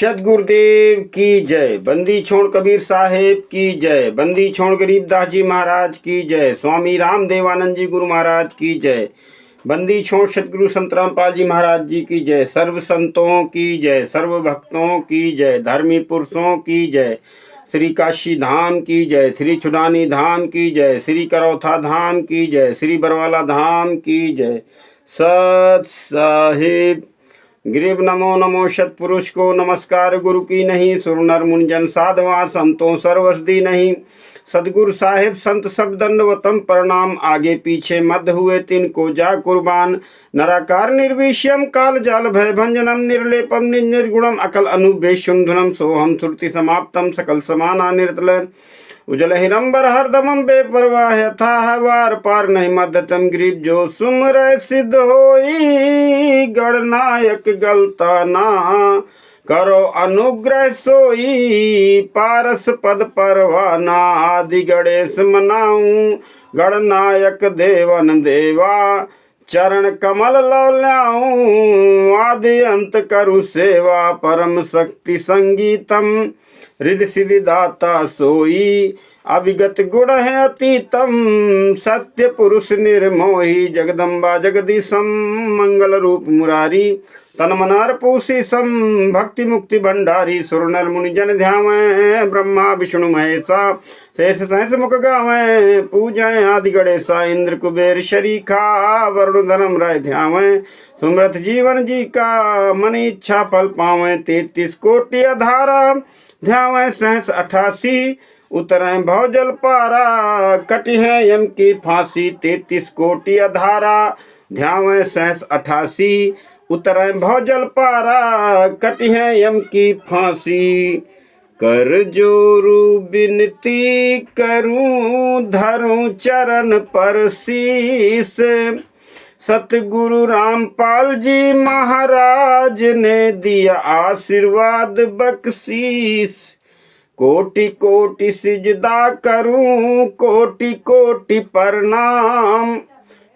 सतगुरुदेव की जय। बंदी छोड़ कबीर साहेब की जय। बंदी छोड़ गरीबदास जी महाराज की जय। स्वामी रामदेवानंद जी गुरु महाराज की जय। बंदी छोड़ सतगुरु संत रामपाल जी महाराज जी की जय। सर्व संतों की जय। सर्व भक्तों की जय। धर्मी पुरुषों की जय। श्री काशी धाम की जय। श्री छुडानी धाम की जय। श्री करौथा धाम की जय। श्री बरवाला धाम की जय। सत साहिब गिरिव नमो नमो सतपुरुष को नमस्कार गुरु की नहीं। सुर नर मुनिजन साधवा संतों सर्वसदी नहीं। सदगुरु साहिब संत सब दंडवतम प्रणाम। आगे पीछे मध्य हुए तिनको जा कुर्बान। नराकार निर्विषयम काल जाल भय भंजनम निर्लेपम निर्गुणम अकल अनुबेशुंधनम सोहम श्रुति समाप्तम सकल समाना निर्तल उजल हिरंबर हरदमम बेपरवाह यथा वार पार नहीं मध्यतम ग्रीब जो सुमर सिद्ध होई गणनायक गलता ना करो अनुग्रह सोई पारस पद परवाना। आदि गणेश मनाऊं गणनायक देवन देवा चरण कमल लौल्याऊं आदि अंत करु सेवा। परम शक्ति संगीतम रिद्धि सिद्धि दाता सोई अभिगत गुण है अतीतम सत्य पुरुष निर्मोही। जगदम्बा जगदीशम मंगल रूप मुरारी तन मनार पूसी सम भक्ति मुक्ति भंडारी। सुर नर मुनि जन ध्यावै ब्रह्मा विष्णु महेशा शेष सहस मुख गावै पूजय आदि गणेशा। इंद्र कुबेर शरीखा वरुण धर्म राय ध्यावै सुमृत जीवन जी का मन इच्छा फल पावै। 33 कोटि अधारा ध्यावै सहस 88 उतरे भवजल पारा कटि है यम की फांसी। 33 कोटि अधारा ध्यावै सहस 88 उतरे भवजल पारा कटि है यम की फांसी। कर जोरु बिनती करूं धरूं चरण पर शीस। सतगुरु रामपाल जी महाराज ने दिया आशीर्वाद बख्शीस। कोटि कोटि सिजदा करूं कोटि कोटि प्रणाम।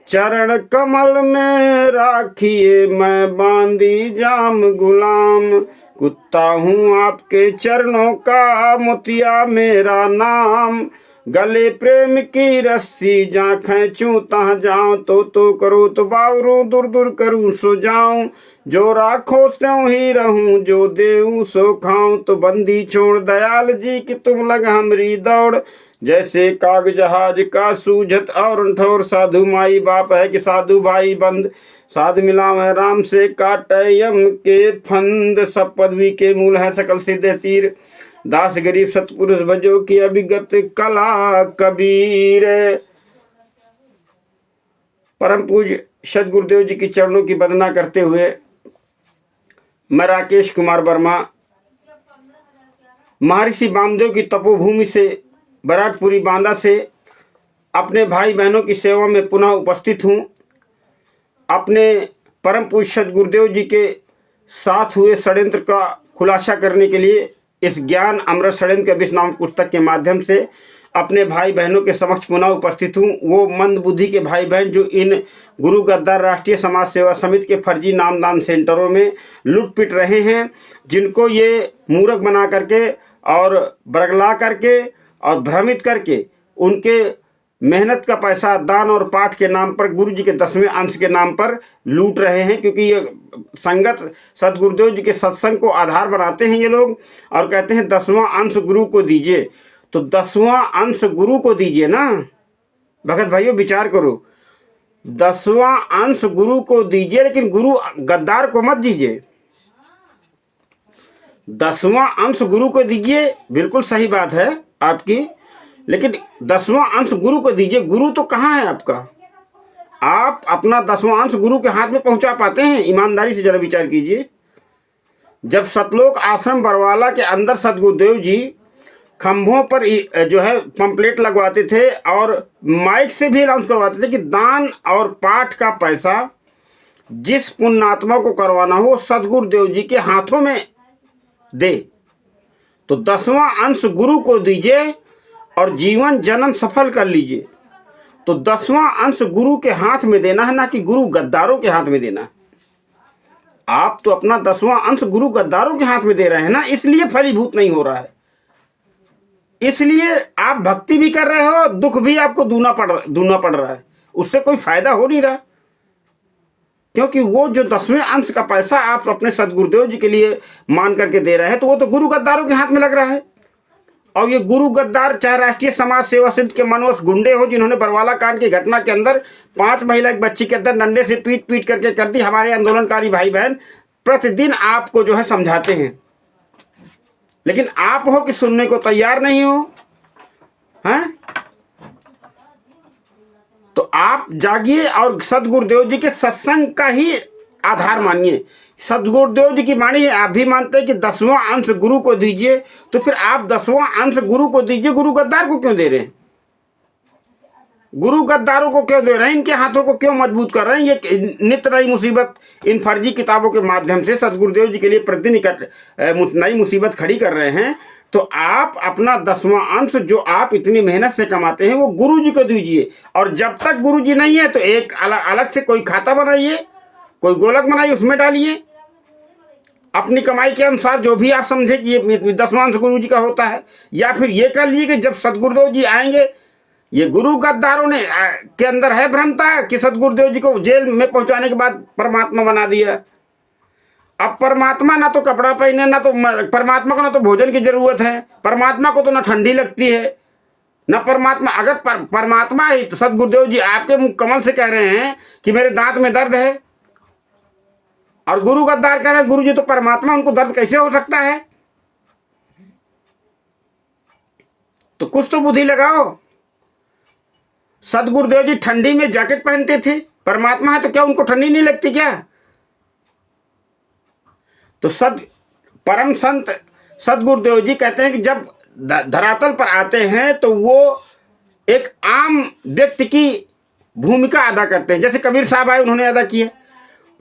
चरण कमल में राखिए मैं बांधी जाम गुलाम। कुत्ता हूँ आपके चरणों का मोतिया मेरा नाम। गले प्रेम की रस्सी जहाँ खींचूं तहाँ जाऊं। तो करो तो बावरू दूर दूर करूं सो जाऊं। जो राखो त्यों ही रहूं जो देऊं सो खाऊं। तो बंदी छोड़ दयाल जी कि तुम लग हमरी दौड़। जैसे काग जहाज का सूझत और ठोर। साधु माई बाप है कि साधु भाई बंद। साध मिलावे राम से काटे यम के फंद। सब पदवी के मूल है सकल सिद्धे तीर। दास गरीब सतपुरुष भजो की अभिगत कला कबीर। परम पूज्य सदगुरुदेव जी की चरणों की वंदना करते हुए मैं राकेश कुमार वर्मा महर्षि वामदेव की तपोभूमि से बराटपुरी बांदा से अपने भाई बहनों की सेवा में पुनः उपस्थित हूँ। अपने परम पूज्य सदगुरुदेव जी के साथ हुए षड्यंत्र का खुलासा करने के लिए इस ज्ञान अमृत षड्यंत्र के विश्व नामक पुस्तक के माध्यम से अपने भाई बहनों के समक्ष पुनः उपस्थित हूँ। वो मंद बुद्धि के भाई बहन जो इन गुरु गद्दार राष्ट्रीय समाज सेवा समिति के फर्जी नामदान सेंटरों में लूट पिट रहे हैं, जिनको ये मूर्ख बना करके और बरगला करके और भ्रमित करके उनके मेहनत का पैसा दान और पाठ के नाम पर गुरु जी के 10वें अंश के नाम पर लूट रहे हैं। क्योंकि ये संगत सदगुरुदेव जी के सत्संग को आधार बनाते हैं ये लोग और कहते हैं 10वां अंश गुरु को दीजिए। तो 10वां अंश गुरु को दीजिए ना भगत भाइयों, विचार करो। 10वां अंश गुरु को दीजिए लेकिन गुरु गद्दार को मत दीजिए। 10वां अंश गुरु को दीजिए, बिल्कुल सही बात है आपकी, लेकिन 10वां अंश गुरु को दीजिए। गुरु तो कहाँ है आपका? आप अपना 10वां अंश गुरु के हाथ में पहुंचा पाते हैं? ईमानदारी से जरा विचार कीजिए। जब सतलोक आश्रम बरवाला के अंदर सदगुरुदेव जी खंभों पर जो है पंपलेट लगवाते थे और माइक से भी अनाउंस करवाते थे कि दान और पाठ का पैसा जिस पुण्यात्मा को करवाना हो सदगुरुदेव जी के हाथों में दे। तो 10वां अंश गुरु को दीजिए और जीवन जन्म सफल कर लीजिए। तो 10वां अंश गुरु के हाथ में देना है, ना कि गुरु गद्दारों के हाथ में देना है। आप तो अपना 10वां अंश गुरु गद्दारों के हाथ में दे रहे हैं ना, इसलिए फलीभूत नहीं हो रहा है। इसलिए आप भक्ति भी कर रहे हो, दुख भी आपको दूना पड़ रहा है, उससे कोई फायदा हो नहीं रहा। क्योंकि वो जो 10वें अंश का पैसा आप अपने सदगुरुदेव जी के लिए मान करके दे रहे हैं, तो वो तो गुरु गद्दारों के हाथ में लग रहा है। और ये गुरु गद्दार चाहे राष्ट्रीय समाज सेवा समिति के मनोज गुंडे हो, जिन्होंने बरवाला कांड की घटना के अंदर 5 महिला एक बच्ची के अंदर डंडे से पीट पीट करके कर दी, हमारे आंदोलनकारी भाई बहन प्रतिदिन आपको जो है समझाते हैं, लेकिन आप हो कि सुनने को तैयार नहीं हो, हैं? तो आप जागिए और सदगुरुदेव जी के सत्संग का ही आधार मानिए। सदगुरुदेव जी की वाणी है, आप भी मानते हैं कि 10वां अंश गुरु को दीजिए, तो फिर आप 10वां अंश गुरु को दीजिए, गुरु गद्दार को क्यों दे रहे हैं? गुरु गद्दारों को क्यों दे रहे हैं? इनके हाथों को क्यों मजबूत कर रहे हैं? ये नित्य नई मुसीबत इन फर्जी किताबों के माध्यम से सदगुरुदेव जी के लिए प्रतिदिन नई मुसीबत खड़ी कर रहे हैं। तो आप अपना 10वां अंश जो आप इतनी मेहनत से कमाते हैं वो गुरु जी को दीजिए, और जब तक गुरु जी नहीं है तो एक अलग से कोई खाता बनाइए, कोई गोलक बनाइए, उसमें डालिए अपनी कमाई के अनुसार जो भी आप समझे कि ये 10वां अंश गुरु जी का होता है। या फिर ये कर लीजिए कि जब सदगुरुदेव जी आएंगे, ये गुरु गद्दारों ने के अंदर है भ्रमता कि सदगुरुदेव जी को जेल में पहुंचाने के बाद परमात्मा बना दिया। अब परमात्मा ना तो कपड़ा पहने, ना तो परमात्मा को ना तो भोजन की जरूरत है, परमात्मा को तो ना ठंडी लगती है ना परमात्मा। अगर परमात्मा ही तो सदगुरुदेव जी आपके मुख कमल से कह रहे हैं कि मेरे दांत में दर्द है, और गुरु गद्दार कह रहे हैं गुरु जी तो परमात्मा, उनको दर्द कैसे हो सकता है? तो कुछ तो बुद्धि लगाओ। सदगुरुदेव जी ठंडी में जैकेट पहनते थे, परमात्मा है तो क्या उनको ठंडी नहीं लगती क्या? तो परम संत सदगुरुदेव जी कहते हैं कि जब धरातल पर आते हैं तो वो एक आम व्यक्ति की भूमिका अदा करते हैं, जैसे कबीर साहब आए उन्होंने अदा किया।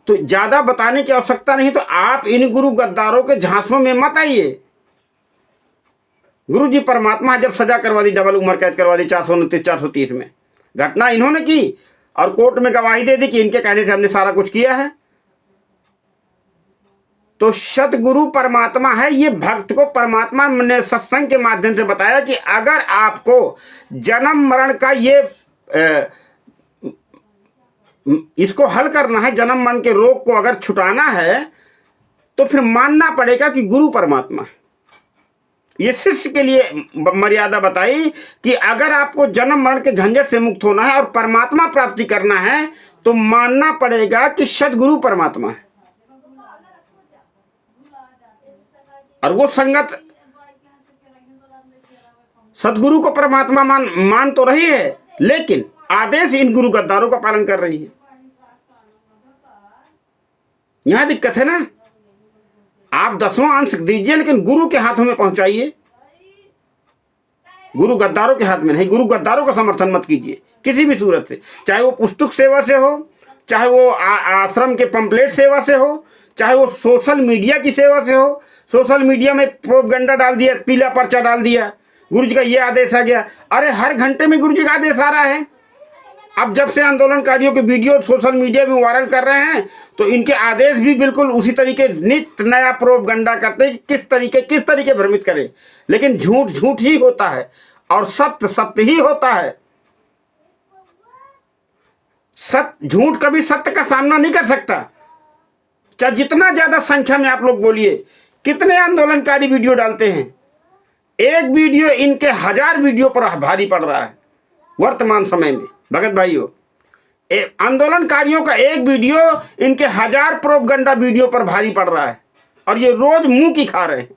तो ज्यादा बताने की आवश्यकता नहीं। तो आप इन गुरु गद्दारों के झांसों में मत आइए। गुरु जी परमात्मा जब सजा करवा दी, डबल उम्र कैद करवा दी 429 430 में, घटना इन्होंने की और कोर्ट में गवाही दे दी कि इनके कहने से हमने सारा कुछ किया है। तो सतगुरु परमात्मा है। ये भक्त को परमात्मा ने सत्संग के माध्यम से बताया कि अगर आपको जन्म मरण का ये इसको हल करना है, जन्म मरण के रोग को अगर छुटाना है, तो फिर मानना पड़ेगा कि गुरु परमात्मा है। ये शिष्य के लिए मर्यादा बताई कि अगर आपको जन्म मरण के झंझट से मुक्त होना है और परमात्मा प्राप्ति करना है, तो मानना पड़ेगा कि सदगुरु परमात्मा है। और वो संगत सदगुरु को परमात्मा मान तो रही है, लेकिन आदेश इन गुरु गद्दारों का पालन कर रही है। यहां दिक्कत है ना। आप 10वां अंश दीजिए, लेकिन गुरु के हाथों में पहुंचाइए, गुरु गद्दारों के हाथ में नहीं। गुरु गद्दारों का समर्थन मत कीजिए किसी भी सूरत से, चाहे वो पुस्तक सेवा से हो, चाहे वो आश्रम के पंपलेट सेवा से हो, चाहे वो सोशल मीडिया की सेवा से हो। सोशल मीडिया में प्रोपगेंडा डाल दिया, पीला पर्चा डाल दिया, गुरु जी का ये आदेश आ गया। अरे हर घंटे में गुरु जी का आदेश आ रहा है। अब जब से आंदोलनकारियों के वीडियो सोशल मीडिया में वायरल कर रहे हैं, तो इनके आदेश भी बिल्कुल उसी तरीके नित्य नया प्रोपगेंडा करते हैं कि किस तरीके भ्रमित करें। लेकिन झूठ झूठ ही होता है और सत्य सत्य ही होता है। झूठ कभी सत्य का सामना नहीं कर सकता। चाहे जितना ज्यादा संख्या में आप लोग बोलिए, कितने आंदोलनकारी वीडियो डालते हैं, एक वीडियो इनके 1000 वीडियो पर भारी पड़ रहा है वर्तमान समय में। भगत भाइयों, आंदोलनकारियों का एक वीडियो इनके 1000 प्रोपगेंडा वीडियो पर भारी पड़ रहा है, और ये रोज मुंह की खा रहे हैं।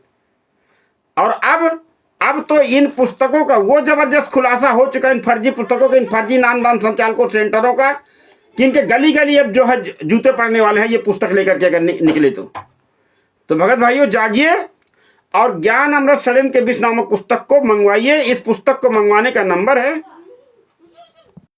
और अब तो इन पुस्तकों का वो जबरदस्त खुलासा हो चुका है, इन फर्जी पुस्तकों के, इन फर्जी नामदान संचालकों सेंटरों का, कि इनके गली गली अब जो है जूते पड़ने वाले हैं ये पुस्तक लेकर के अगर निकले तो भगत भाइयों जागिए और ज्ञान अमृत षड्यंत्र के विष नामक पुस्तक को मंगवाइए। इस पुस्तक को मंगवाने का नंबर है